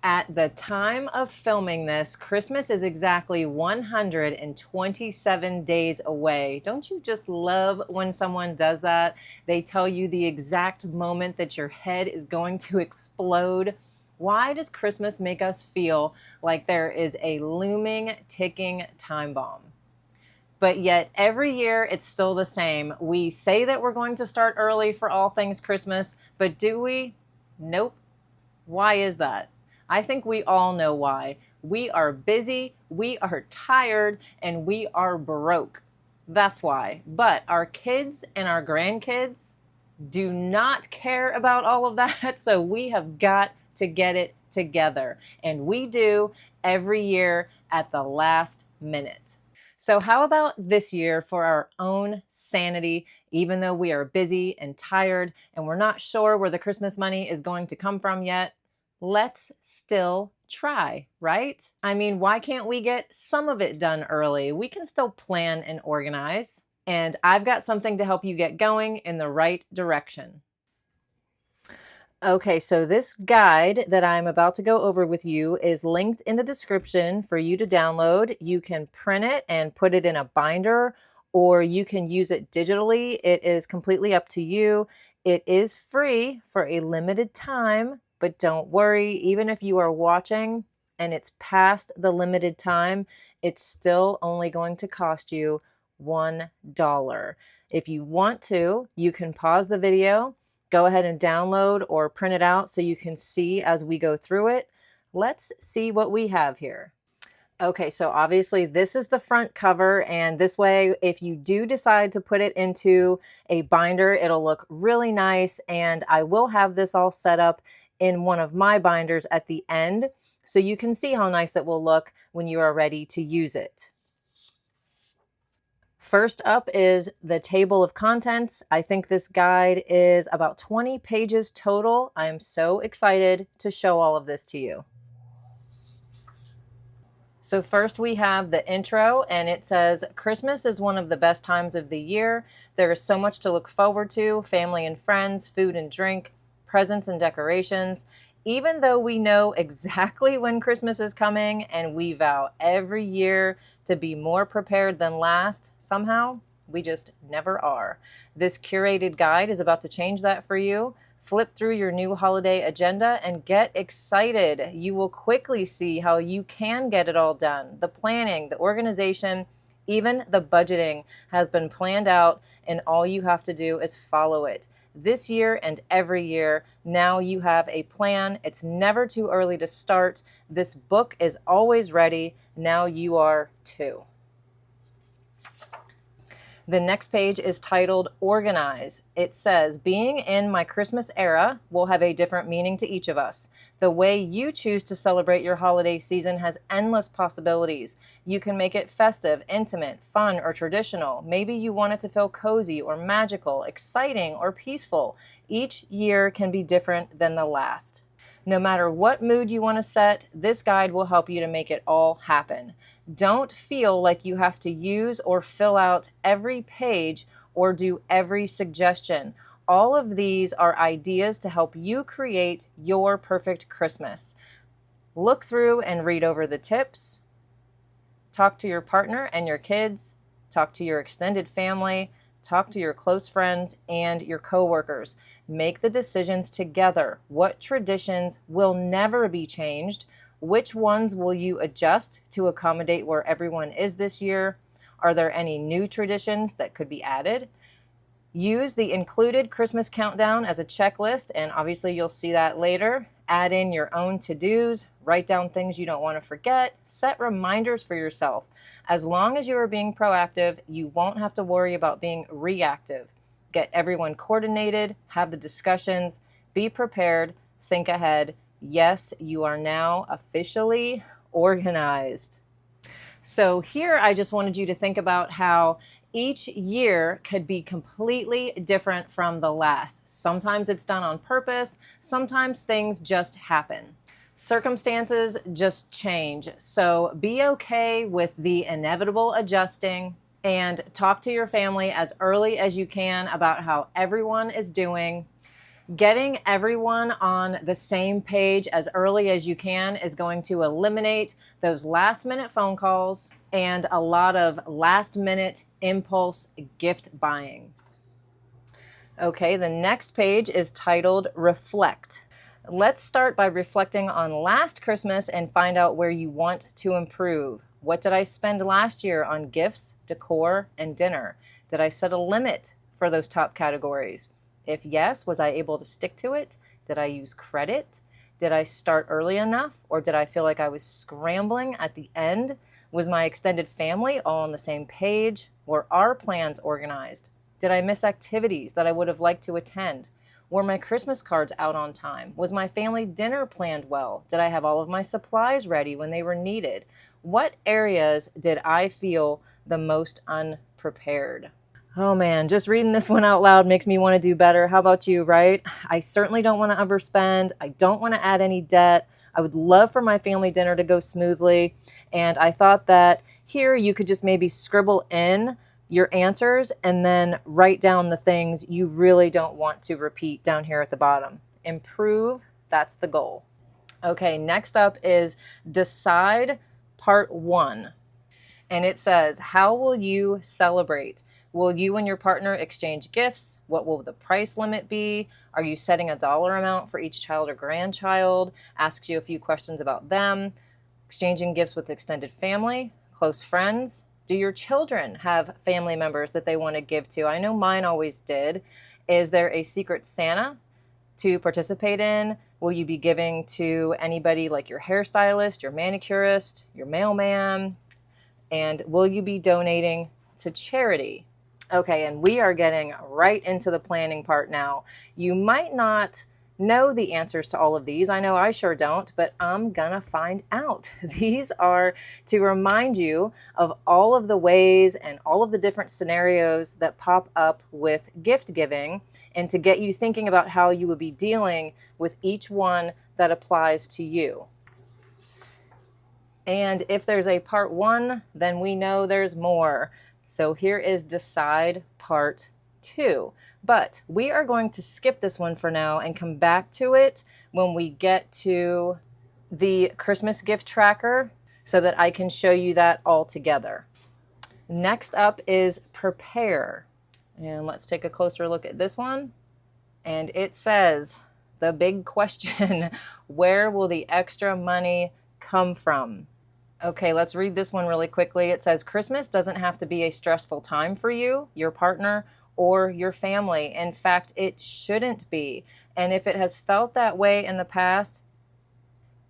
At the time of filming this, Christmas is exactly 127 days away. Don't you just love when someone does that? They tell you the exact moment that your head is going to explode. Why does Christmas make us feel like there is a looming, ticking time bomb? But yet every year it's still the same. We say that we're going to start early for all things Christmas, but do we? Nope. Why is that? I think we all know why. We are busy, we are tired, and we are broke. That's why. But our kids and our grandkids do not care about all of that, so we have got to get it together. And we do every year at the last minute. So how about this year for our own sanity, even though we are busy and tired and we're not sure where the Christmas money is going to come from yet? Let's still try, right? I mean, why can't we get some of it done early? We can still plan and organize. And I've got something to help you get going in the right direction. Okay, so this guide that I'm about to go over with you is linked in the description for you to download. You can print it and put it in a binder, or you can use it digitally. It is completely up to you. It is free for a limited time, but don't worry, even if you are watching and it's past the limited time, it's still only going to cost you $1. If you want to, you can pause the video, go ahead and download or print it out so you can see as we go through it. Let's see what we have here. Okay, so obviously this is the front cover, and this way, if you do decide to put it into a binder, it'll look really nice, and I will have this all set up in one of my binders at the end, so you can see how nice it will look when you are ready to use it. First up is the table of contents. I think this guide is about 20 pages total. I am so excited to show all of this to you. So first we have the intro, and it says, Christmas is one of the best times of the year. There is so much to look forward to, family and friends, food and drink, presents and decorations. Even though we know exactly when Christmas is coming and we vow every year to be more prepared than last, somehow we just never are. This curated guide is about to change that for you. Flip through your new holiday agenda and get excited. You will quickly see how you can get it all done. The planning, the organization, even the budgeting has been planned out, and all you have to do is follow it. This year and every year, now you have a plan. It's never too early to start. This book is always ready. Now you are too. The next page is titled Organize. It says, being in my Christmas era will have a different meaning to each of us. The way you choose to celebrate your holiday season has endless possibilities. You can make it festive, intimate, fun, or traditional. Maybe you want it to feel cozy or magical, exciting, or peaceful. Each year can be different than the last. No matter what mood you want to set, this guide will help you to make it all happen. Don't feel like you have to use or fill out every page or do every suggestion. All of these are ideas to help you create your perfect Christmas. Look through and read over the tips. Talk to your partner and your kids. Talk to your extended family. Talk to your close friends and your coworkers. Make the decisions together. What traditions will never be changed? Which ones will you adjust to accommodate where everyone is this year? Are there any new traditions that could be added? Use the included Christmas countdown as a checklist, and obviously you'll see that later. Add in your own to-dos, write down things you don't want to forget, set reminders for yourself. As long as you are being proactive, you won't have to worry about being reactive. Get everyone coordinated, have the discussions, be prepared, think ahead. Yes, you are now officially organized. So here I just wanted you to think about how each year could be completely different from the last. Sometimes it's done on purpose, sometimes things just happen. Circumstances just change. So be okay with the inevitable adjusting, and talk to your family as early as you can about how everyone is doing. Getting everyone on the same page as early as you can is going to eliminate those last minute phone calls and a lot of last minute impulse gift buying. Okay, the next page is titled Reflect. Let's start by reflecting on last Christmas and find out where you want to improve. What did I spend last year on gifts, decor, and dinner? Did I set a limit for those top categories? If yes, was I able to stick to it? Did I use credit? Did I start early enough, or did I feel like I was scrambling at the end? Was my extended family all on the same page? Were our plans organized? Did I miss activities that I would have liked to attend? Were my Christmas cards out on time? Was my family dinner planned well? Did I have all of my supplies ready when they were needed? What areas did I feel the most unprepared? Oh man, just reading this one out loud makes me want to do better. How about you, right? I certainly don't want to overspend. I don't want to add any debt. I would love for my family dinner to go smoothly. And I thought that here you could just maybe scribble in your answers and then write down the things you really don't want to repeat down here at the bottom. Improve, that's the goal. Okay, next up is decide part 1. And it says, how will you celebrate? Will you and your partner exchange gifts? What will the price limit be? Are you setting a dollar amount for each child or grandchild? Asks you a few questions about them. Exchanging gifts with extended family, close friends. Do your children have family members that they want to give to? I know mine always did. Is there a secret Santa to participate in? Will you be giving to anybody like your hairstylist, your manicurist, your mailman? And will you be donating to charity? Okay, and we are getting right into the planning part now. You might not know the answers to all of these. I know I sure don't, but I'm gonna find out. These are to remind you of all of the ways and all of the different scenarios that pop up with gift giving, and to get you thinking about how you would be dealing with each one that applies to you. And if there's a part 1, then we know there's more. So here is decide part 2. But we are going to skip this one for now and come back to it when we get to the Christmas gift tracker so that I can show you that all together. Next up is prepare. And let's take a closer look at this one. And it says, the big question, where will the extra money come from? Okay, let's read this one really quickly. It says, Christmas doesn't have to be a stressful time for you, your partner, or your family. In fact, it shouldn't be. And if it has felt that way in the past,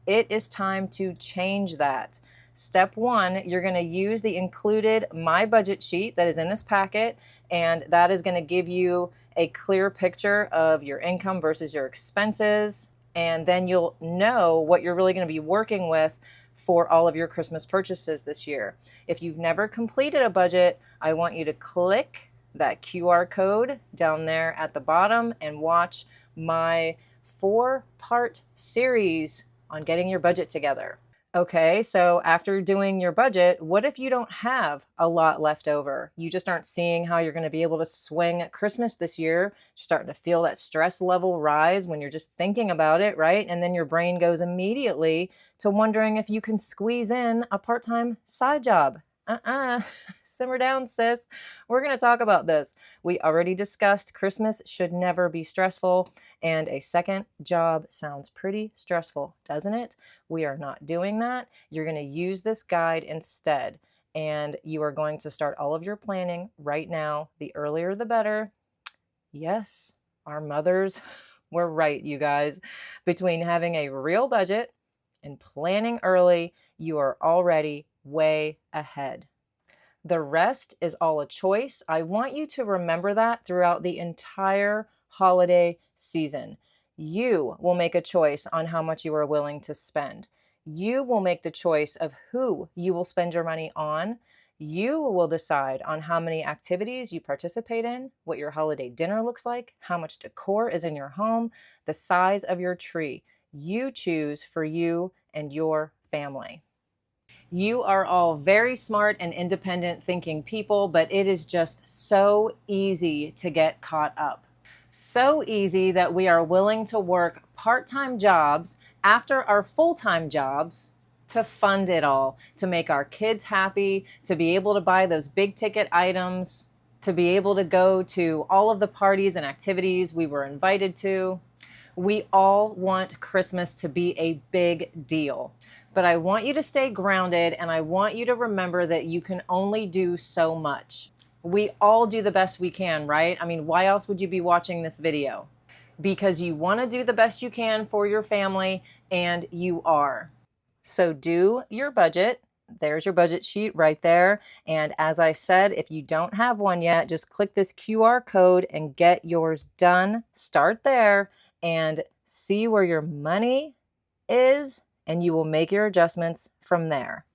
it is time to change that. Step 1, you're going to use the included My Budget sheet that is in this packet, and that is going to give you a clear picture of your income versus your expenses, and then you'll know what you're really going to be working with for all of your Christmas purchases this year. If you've never completed a budget, I want you to click that QR code down there at the bottom and watch my 4-part series on getting your budget together. Okay, so after doing your budget, what if you don't have a lot left over? You just aren't seeing how you're going to be able to swing Christmas this year. You're starting to feel that stress level rise when you're just thinking about it, right? And then your brain goes immediately to wondering if you can squeeze in a part-time side job. Simmer down, sis. We're going to talk about this. We already discussed Christmas should never be stressful, and a second job sounds pretty stressful, doesn't it? We are not doing that. You're going to use this guide instead, and you are going to start all of your planning right now. The earlier, the better. Yes, our mothers were right, you guys. Between having a real budget and planning early, you are already way ahead. The rest is all a choice. I want you to remember that throughout the entire holiday season. You will make a choice on how much you are willing to spend. You will make the choice of who you will spend your money on. You will decide on how many activities you participate in, what your holiday dinner looks like, how much decor is in your home, the size of your tree. You choose for you and your family. You are all very smart and independent thinking people, but it is just so easy to get caught up. So easy that we are willing to work part-time jobs after our full-time jobs to fund it all, to make our kids happy, to be able to buy those big ticket items, to be able to go to all of the parties and activities we were invited to. We all want Christmas to be a big deal. But I want you to stay grounded, and I want you to remember that you can only do so much. We all do the best we can, right? I mean, why else would you be watching this video? Because you want to do the best you can for your family, and you are. So do your budget. There's your budget sheet right there. And as I said, if you don't have one yet, just click this QR code and get yours done. Start there and see where your money is, and you will make your adjustments from there.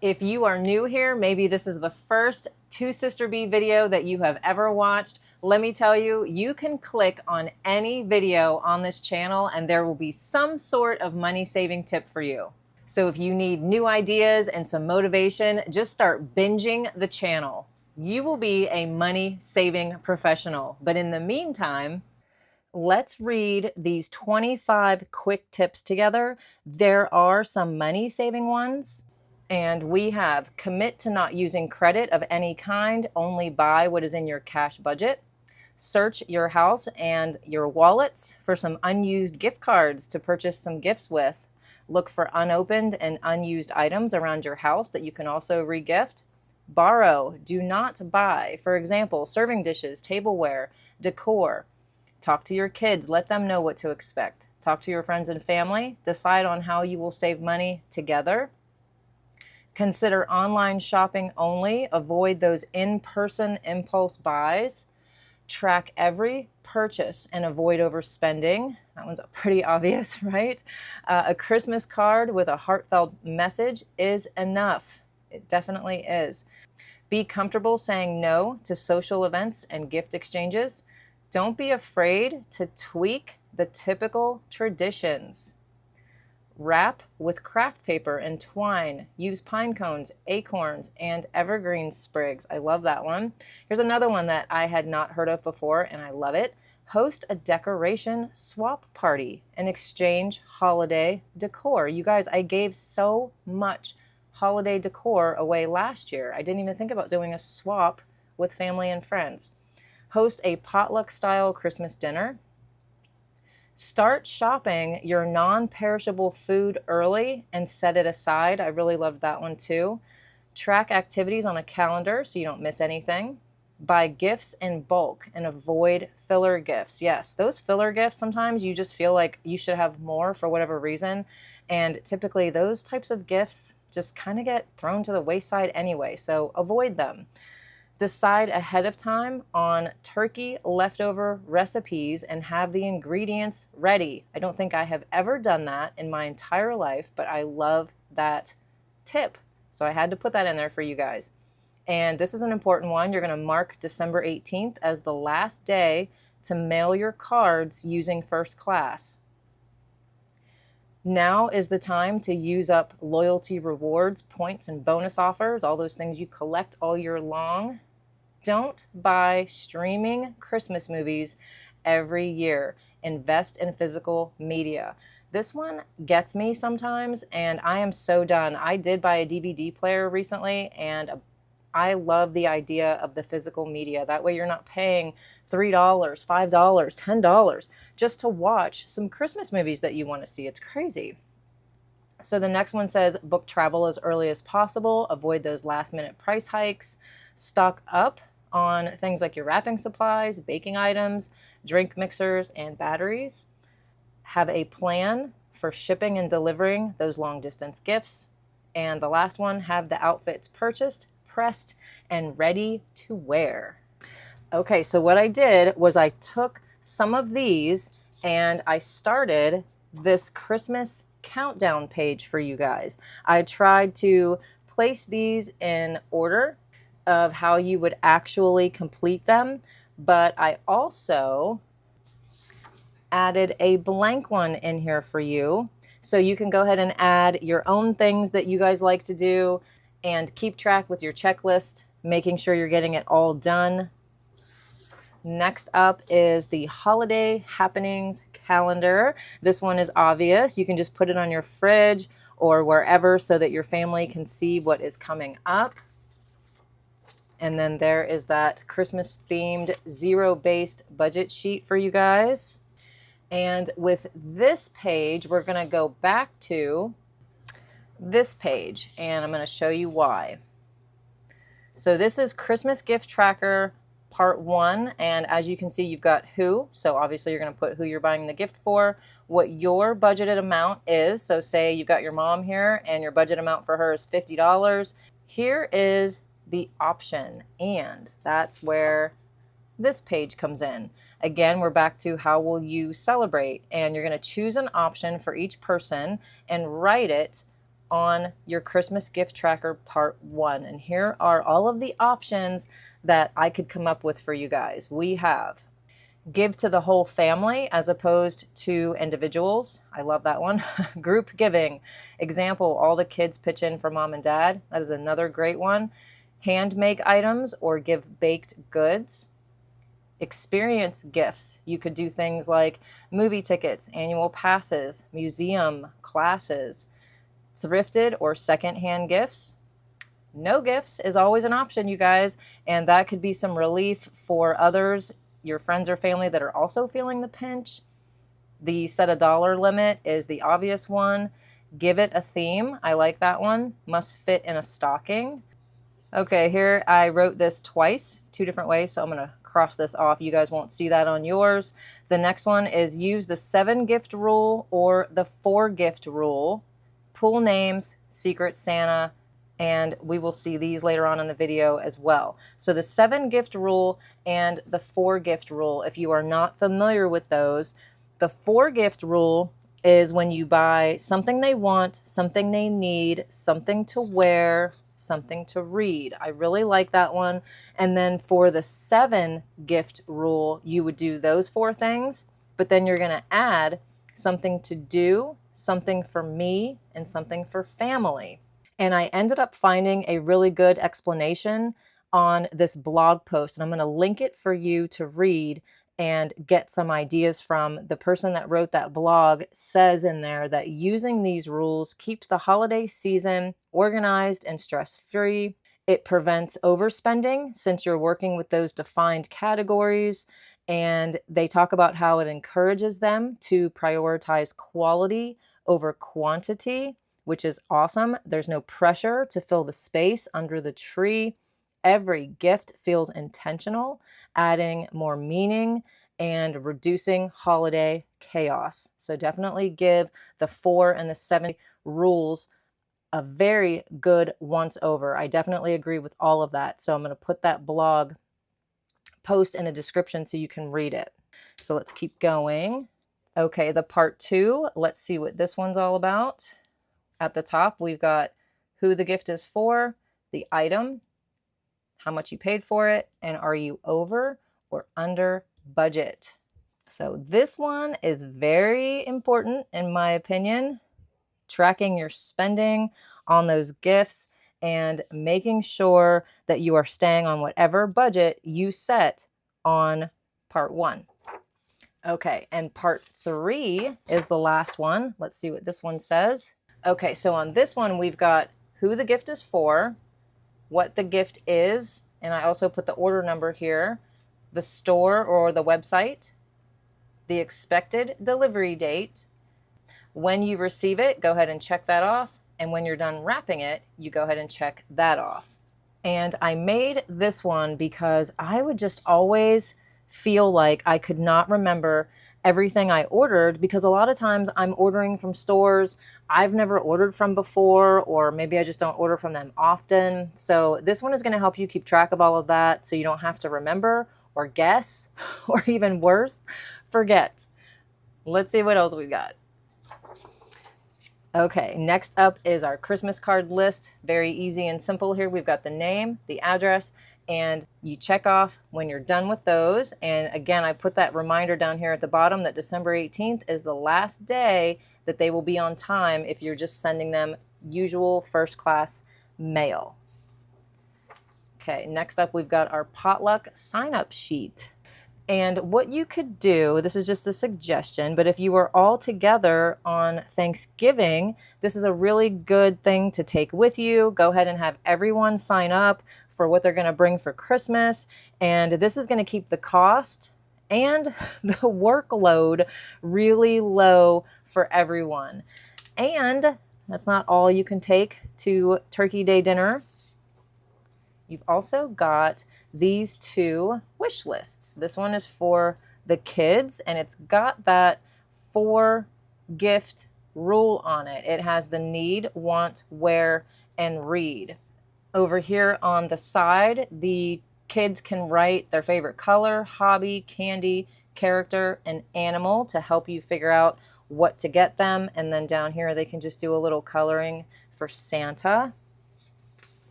If you are new here, maybe this is the first Two Sister Bee video that you have ever watched. Let me tell you, you can click on any video on this channel and there will be some sort of money saving tip for you. So if you need new ideas and some motivation, just start binging the channel. You will be a money saving professional. But in the meantime, let's read these 25 quick tips together. There are some money saving ones. And we have: commit to not using credit of any kind, only buy what is in your cash budget. Search your house and your wallets for some unused gift cards to purchase some gifts with. Look for unopened and unused items around your house that you can also regift. Borrow, do not buy. For example, serving dishes, tableware, decor. Talk to your kids, let them know what to expect. Talk to your friends and family, decide on how you will save money together. Consider online shopping only. Avoid those in-person impulse buys. Track every purchase and avoid overspending. That one's pretty obvious, right? A Christmas card with a heartfelt message is enough. It definitely is. Be comfortable saying no to social events and gift exchanges. Don't be afraid to tweak the typical traditions. Wrap with craft paper and twine. Use pine cones, acorns, and evergreen sprigs. I love that one. Here's another one that I had not heard of before, and I love it. Host a decoration swap party and exchange holiday decor. You guys, I gave so much holiday decor away last year. I didn't even think about doing a swap with family and friends. Host a potluck-style Christmas dinner. Start shopping your non-perishable food early and set it aside. I really loved that one too. Track activities on a calendar so you don't miss anything. Buy gifts in bulk and avoid filler gifts. Yes, those filler gifts, sometimes you just feel like you should have more for whatever reason. And typically those types of gifts just kind of get thrown to the wayside anyway, so avoid them. Decide ahead of time on turkey leftover recipes and have the ingredients ready. I don't think I have ever done that in my entire life, but I love that tip. So I had to put that in there for you guys. And this is an important one. You're going to mark December 18th as the last day to mail your cards using first class. Now is the time to use up loyalty rewards, points, and bonus offers, all those things you collect all year long. Don't buy streaming Christmas movies every year. Invest in physical media. This one gets me sometimes, and I am so done. I did buy a DVD player recently, and I love the idea of the physical media. That way you're not paying $3, $5, $10 just to watch some Christmas movies that you want to see. It's crazy. So the next one says book travel as early as possible. Avoid those last minute price hikes. Stock up on things like your wrapping supplies, baking items, drink mixers, and batteries. Have a plan for shipping and delivering those long distance gifts. And the last one, have the outfits purchased, pressed, and ready to wear. Okay, so what I did was I took some of these and I started this Christmas countdown page for you guys. I tried to place these in order of how you would actually complete them, but I also added a blank one in here for you. So you can go ahead and add your own things that you guys like to do and keep track with your checklist, making sure you're getting it all done. Next up is the holiday happenings calendar. This one is obvious. You can just put it on your fridge or wherever so that your family can see what is coming up. And then there is that Christmas themed zero-based budget sheet for you guys. And with this page, we're going to go back to this page and I'm going to show you why. So this is Christmas gift tracker part 1, and as you can see, you've got who, so obviously you're going to put who you're buying the gift for, what your budgeted amount is, so say you've got your mom here and your budget amount for her is $50. Here is the option, and that's where this page comes in. Again, we're back to how will you celebrate, and you're going to choose an option for each person and write it on your Christmas gift tracker part 1. And here are all of the options that I could come up with for you guys. We have give to the whole family as opposed to individuals. I love that one. Group giving. Example, all the kids pitch in for mom and dad. That is another great one. Hand make items or give baked goods. Experience gifts. You could do things like movie tickets, annual passes, museum, classes. Thrifted or secondhand gifts. No gifts is always an option, you guys, and that could be some relief for others, your friends or family that are also feeling the pinch. The set a dollar limit is the obvious one. Give it a theme. I like that one. Must fit in a stocking. Okay, here I wrote this twice, 2 different ways, so I'm going to cross this off. You guys won't see that on yours. The next one is use the 7 gift rule or the 4 gift rule. Pool names, Secret Santa, and we will see these later on in the video as well. So the 7 gift rule and the 4 gift rule, if you are not familiar with those, the 4 gift rule is when you buy something they want, something they need, something to wear, something to read. I really like that one. And then for the 7 gift rule, you would do those 4 things, but then you're going to add something to do, something for me, and something for family. And I ended up finding a really good explanation on this blog post, and I'm going to link it for you to read and get some ideas from. The person that wrote that blog says in there that using these rules keeps the holiday season organized and stress-free. It prevents overspending since you're working with those defined categories. And they talk about how it encourages them to prioritize quality over quantity, which is awesome. There's no pressure to fill the space under the tree. Every gift feels intentional, adding more meaning and reducing holiday chaos. So definitely give the 4 and the 7 rules a very good once over. I definitely agree with all of that. So I'm going to put that blog post in the description so you can read it. So let's keep going. Okay, the part 2, let's see what this one's all about. At the top, we've got who the gift is for, the item, how much you paid for it, and are you over or under budget? So this one is very important in my opinion. Tracking your spending on those gifts and making sure that you are staying on whatever budget you set on part 1. Okay, and part 3 is the last one. Let's see what this one says. Okay, so on this one, we've got who the gift is for, what the gift is, and I also put the order number here, the store or the website, the expected delivery date. When you receive it, go ahead and check that off. And when you're done wrapping it, you go ahead and check that off. And I made this one because I would just always feel like I could not remember everything I ordered, because a lot of times I'm ordering from stores I've never ordered from before, or maybe I just don't order from them often. So this one is going to help you keep track of all of that so you don't have to remember or guess, or even worse, forget. Let's see what else we've got. Okay, next up is our Christmas card list. Very easy and simple here. We've got the name, the address, and you check off when you're done with those. And again, I put that reminder down here at the bottom that December 18th is the last day that they will be on time if you're just sending them usual first class mail. Okay, next up we've got our potluck sign-up sheet. And what you could do, this is just a suggestion, but if you were all together on Thanksgiving, this is a really good thing to take with you. Go ahead and have everyone sign up for what they're going to bring for Christmas. And this is going to keep the cost and the workload really low for everyone. And that's not all you can take to Turkey Day dinner. You've also got these two wish lists. This one is for the kids, and it's got that 4 gift rule on it. It has the need, want, wear, and read. Over here on the side, the kids can write their favorite color, hobby, candy, character, and animal to help you figure out what to get them. And then down here, they can just do a little coloring for Santa.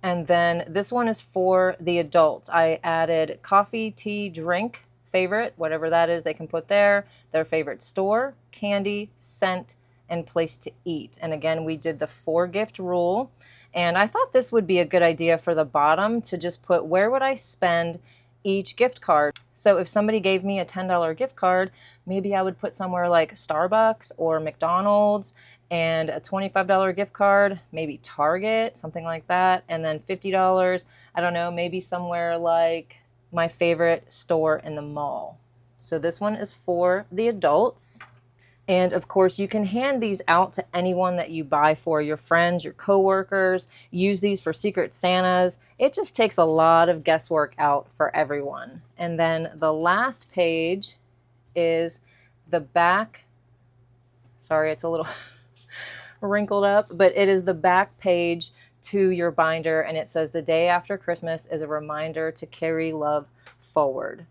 And then this one is for the adults. I added coffee, tea, drink, favorite, whatever that is, they can put there, their favorite store, candy, scent, and place to eat. And again, we did the 4 gift rule. And I thought this would be a good idea for the bottom to just put where would I spend each gift card. So if somebody gave me a $10 gift card, maybe I would put somewhere like Starbucks or McDonald's, and a $25 gift card, maybe Target, something like that. And then $50, I don't know, maybe somewhere like my favorite store in the mall. So this one is for the adults. And of course, you can hand these out to anyone that you buy for, your friends, your coworkers. Use these for Secret Santas. It just takes a lot of guesswork out for everyone. And then the last page is the back. Sorry, it's a little wrinkled up, but it is the back page to your binder, and it says the day after Christmas is a reminder to carry love forward.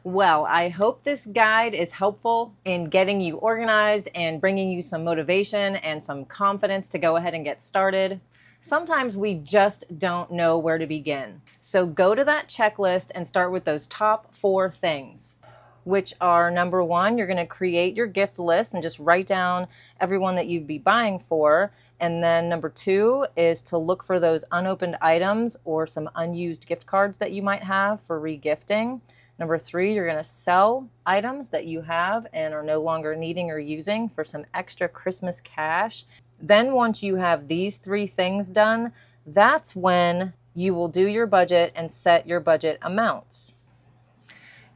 Well, I hope this guide is helpful in getting you organized and bringing you some motivation and some confidence to go ahead and get started. Sometimes we just don't know where to begin. So go to that checklist and start with those top 4 things, which are number 1, you're going to create your gift list and just write down everyone that you'd be buying for. And then number 2 is to look for those unopened items or some unused gift cards that you might have for regifting. Number 3, you're going to sell items that you have and are no longer needing or using for some extra Christmas cash. Then once you have these 3 things done, that's when you will do your budget and set your budget amounts.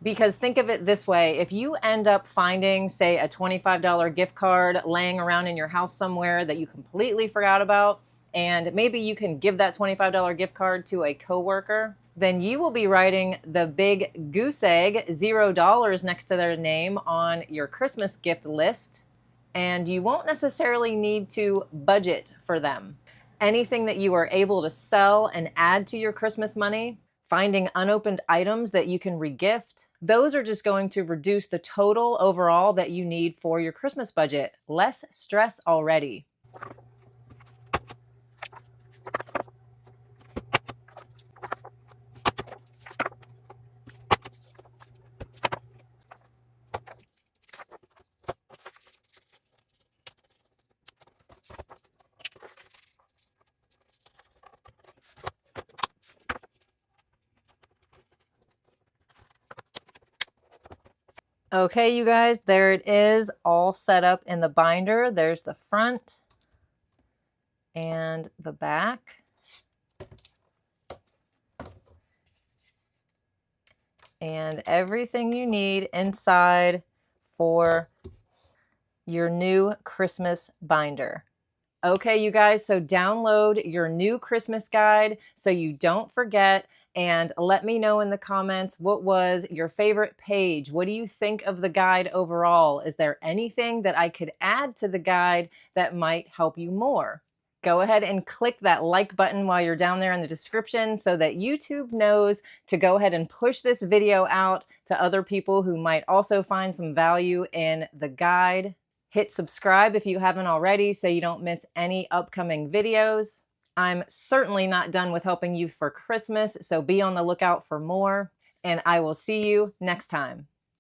Because think of it this way, if you end up finding, say, a $25 gift card laying around in your house somewhere that you completely forgot about, and maybe you can give that $25 gift card to a coworker, then you will be writing the big goose egg, $0 next to their name on your Christmas gift list, and you won't necessarily need to budget for them. Anything that you are able to sell and add to your Christmas money, finding unopened items that you can regift, those are just going to reduce the total overall that you need for your Christmas budget. Less stress already. Okay, you guys, there it is, all set up in the binder. There's the front and the back. And everything you need inside for your new Christmas binder. Okay, you guys, so download your new Christmas guide so you don't forget, and let me know in the comments what was your favorite page. What do you think of the guide overall? Is there anything that I could add to the guide that might help you more? Go ahead and click that like button while you're down there in the description so that YouTube knows to go ahead and push this video out to other people who might also find some value in the guide. Hit subscribe if you haven't already so you don't miss any upcoming videos. I'm certainly not done with helping you for Christmas, so be on the lookout for more, and I will see you next time.